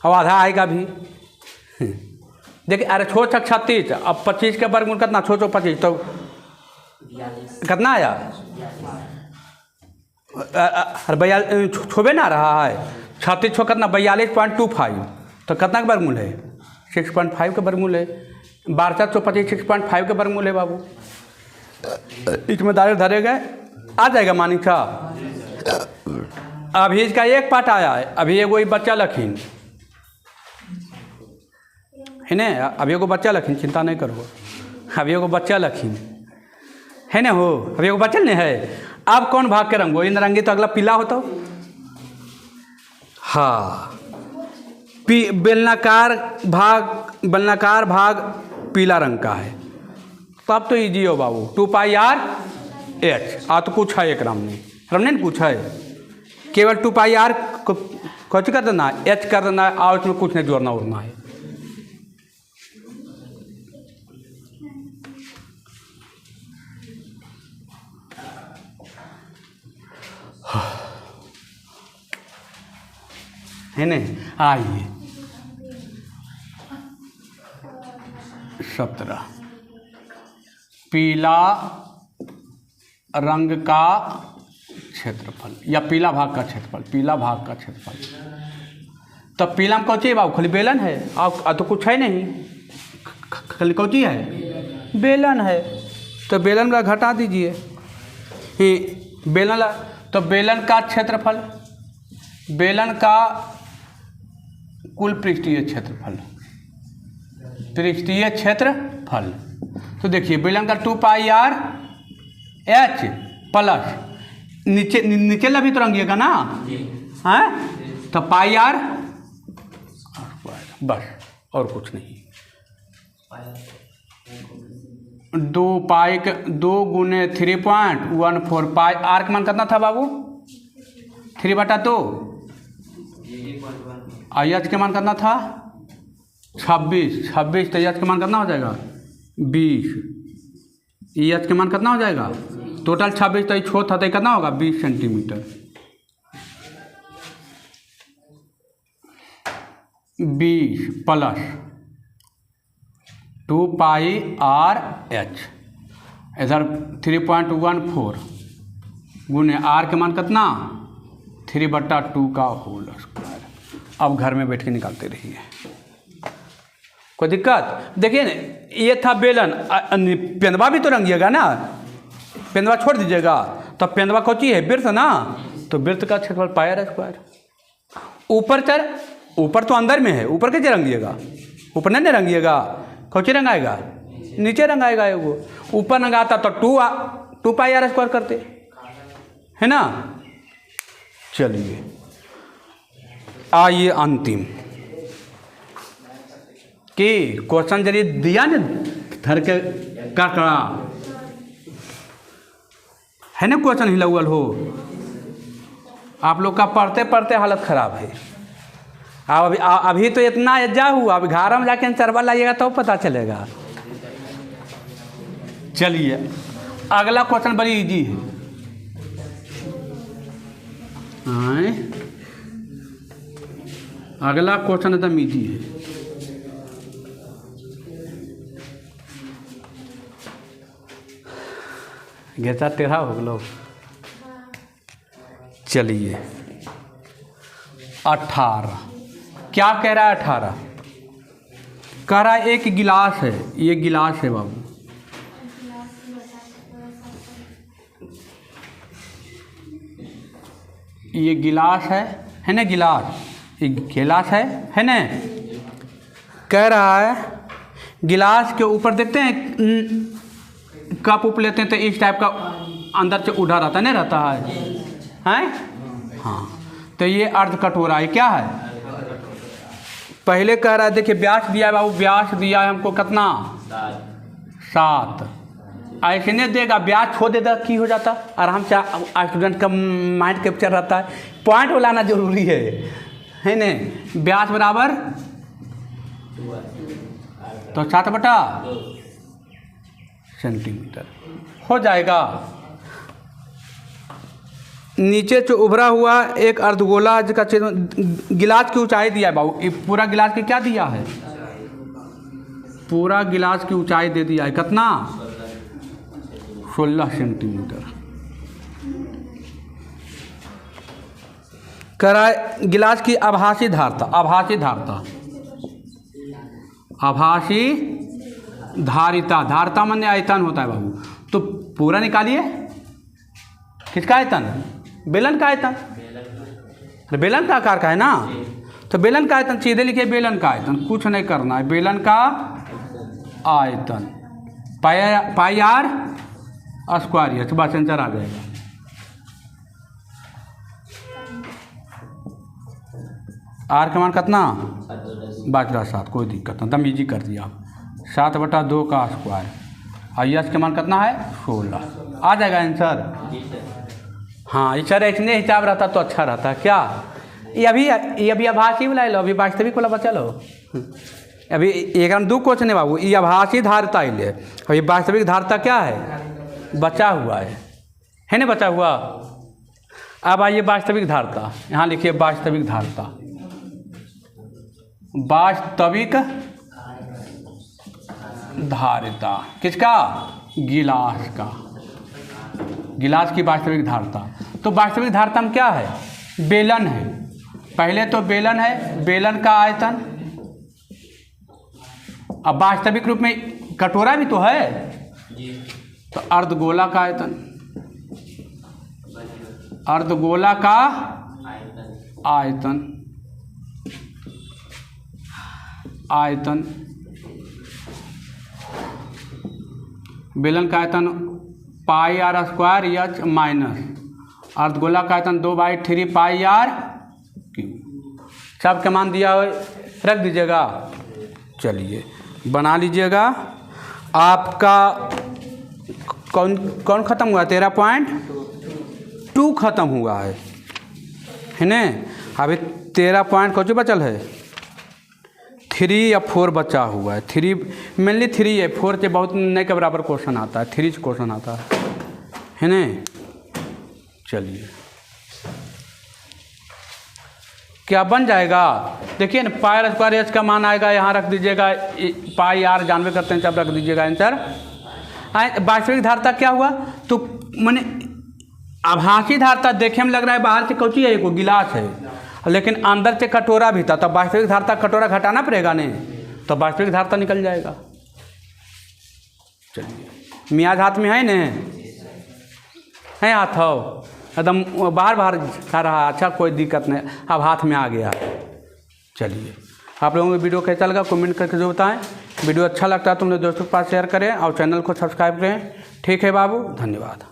अब आधा आएगा भी। देखिए अरे छो 36, अब 25 के वर्गमूल कितना, छो 25 तो कितना आया, अरे 42 छोबे ना रहा है, 36 छो कितना 42.25, तो कितना का वर्गमूल है 6.5 का वर्गमूल है, 12/25 6.5 का वर्गमूल है बाबू। इसमें दायरे धरे गए आ जाएगा मानिक साहब। अभी इसका एक पार्ट आया है, अभी एगो बच्चा लखीन है ना, अभी एगो बच्चा लखीन, चिंता नहीं करो, अभी एगो बच्चा लखीन है ना, हो अभी एगो बच्चा नहीं है। अब कौन भाग के रंग, वही नारंगी तो अगला पीला होता, हाँ बेलनाकार भाग पीला रंग का है, तब तो इजी हो बाबू। 2πr/h आ तो कुछ है एक राम नहीं कुछ है, केवल 2πr कौन कर देना है, एच कर देना है, और उसमें कुछ नहीं जोड़ना उड़ना है। है नहीं, आइए 17 पीला रंग का क्षेत्रफल या पीला भाग का क्षेत्रफल, पीला भाग का क्षेत्रफल। तो पीला में कौन सी है बाबू, खाली बेलन है, और तो कुछ है नहीं, खाली कौन सी है, बेलन है। तो बेलन का घटा दीजिए, बेलन, तो बेलन का क्षेत्रफल, बेलन का कुल पृष्ठीय क्षेत्रफल, पृष्ठीय क्षेत्रफल। तो देखिए बेलन का 2πr h प्लस नीचे भी तो रंगिएगा ना, हैं, तो πr बस, और कुछ नहीं। 2 गुने 3.14 पाई, आर का मान कितना था बाबू, 3/2, आई एच के मान कितना था 26, तो एच के मान कितना हो जाएगा 20, ई एच के मान कितना हो जाएगा टोटल 26, तो छोट था तो कितना होगा 20 सेंटीमीटर। 20 प्लस 2πr/h, इधर 3.14 गुने आर के मान कितना 3/2 का होल स्क्वायर। अब घर में बैठ के निकालते रहिए, कोई दिक्कत। देखिए ना, ये था बेलन, पेंदवा भी तो रंगिएगा ना, पेंदवा छोड़ दीजिएगा, तो पेंदवा कौची है, वृत्त ना, तो वृत्त का क्षेत्रफल πr²। ऊपर तो अंदर में है, ऊपर कैसे रंगिएगा, ऊपर नहीं रंगिएगा, कौची रंगाएगा, नीचे रंगाएगा। एगो ऊपर रंगाता तो 2πr² करते, है ना। चलिए आइए अंतिम कि क्वेश्चन जरिए दिया ना, धर के कड़ा है ना, क्वेश्चन हिला हुआ हो, आप लोग का पढ़ते पढ़ते हालत खराब है। अब अभी तो इतना एज्जा हुआ, अब 11 में जाके चरवा लाइएगा तो पता चलेगा। चलिए अगला क्वेश्चन बड़ी इजी है। अगला क्वेश्चन एकदम इजी है। घेचा टेढ़ा हो गलो। चलिए 18 क्या कह रहा है, 18 कह रहा है एक गिलास है, ये गिलास है बाबू, ये गिलास है ना, गिलास, ये गिलास है ना। कह रहा है गिलास के ऊपर देखते हैं कप उप लेते हैं तो इस टाइप का अंदर से उड़ा रहता नहीं रहता है, हाँ। तो ये अर्ध कटोरा है, क्या है, पहले कह रहा है, देखिए व्यास दिया है बाबू, व्यास दिया है हमको कितना 7। ऐसे नहीं देगा, ब्याज छोड़ देता की हो जाता, आराम से स्टूडेंट का माइंड कैप्चर रहता है, पॉइंट लाना जरूरी है नहीं। ब्याज बराबर तो 7/2 सेंटीमीटर हो जाएगा। नीचे से उभरा हुआ एक अर्धगोला जिसका गिलास की ऊंचाई दिया है बाबू, पूरा गिलास की क्या दिया है, पूरा गिलास की ऊंचाई दे दिया है कितना 16 सेंटीमीटर। करा गिलास की आभासी धारता, आभासी धारता, आभासी धारिता, धारता माने आयतन होता है बाबू। तो पूरा निकालिए, किसका आयतन, बेलन का आयतन, बेलन का आकार का है ना, तो बेलन का आयतन सीधे लिखिए, बेलन का आयतन, कुछ नहीं करना है, बेलन का आयतन πr² तो बस आंसर आ जाएगा। आर का मान कितना 7, कोई दिक्कत नहीं, एकदम ईजी कर दिया आप। 7/2 का स्क्वायर, आई एस के मान कितना है 16, आ जाएगा आंसर। हाँ सर, इतने हिसाब रहता तो अच्छा रहता, क्या ये अभी आभासी वाला लो, अभी वास्तविक वाला बचा लो। अभी एक दो क्वेश्चन है बाबू, ये आभासी धारता ले, अभी वास्तविक धारता क्या है, बचा हुआ है ना, बचा हुआ। अब आइए वास्तविक धारता, यहाँ लिखिए वास्तविक धारता, वास्तविक धारिता किसका, गिलास का, गिलास की वास्तविक धारता। तो वास्तविक धारता में क्या है, बेलन है, पहले तो बेलन है, बेलन का आयतन, अब वास्तविक रूप में कटोरा भी तो है, तो अर्धगोला का आयतन, अर्धगोला का आयतन, आयतन, बेलन का आयतन पाई आर स्क्वायर एच माइनस अर्धगोला का आयतन 2/3 पाई आर क्यू। सब का मान दिया हुआ रख दीजिएगा। चलिए बना लीजिएगा। आपका कौन कौन ख़त्म हुआ, 13.2 ख़त्म हुआ है ना। अभी 13 पॉइंट कौन बचल है, 3 या 4 बचा हुआ है। 3 मेनली 3 है, 4 से बहुत नहीं के बराबर क्वेश्चन आता है, 3 से क्वेश्चन आता है ना। चलिए क्या बन जाएगा, देखिए ना, पाई आर स्क्वायर एच का मान आएगा, यहाँ रख दीजिएगा, पाई आर जानवे करते हैं, सब रख दीजिएगा आंसर। वास्तविक धारता क्या हुआ, तो मैंने आभासी धारता देखे में लग रहा है बाहर से कौची है, कोई गिलास है, लेकिन अंदर से कटोरा भी था, तब वास्तविक धारता कटोरा घटाना पड़ेगा नहीं, तो वास्तविक धारता निकल जाएगा। चलिए मियाज हाथ में है न, है हाथ हो एकदम बाहर बाहर खा रहा, अच्छा कोई दिक्कत नहीं, अब हाथ में आ गया। चलिए आप लोगों को वीडियो कैसा लगा कमेंट करके जो बताएं। वीडियो अच्छा लगता है तो अपने दोस्तों के पास शेयर करें और चैनल को सब्सक्राइब करें। ठीक है बाबू, धन्यवाद।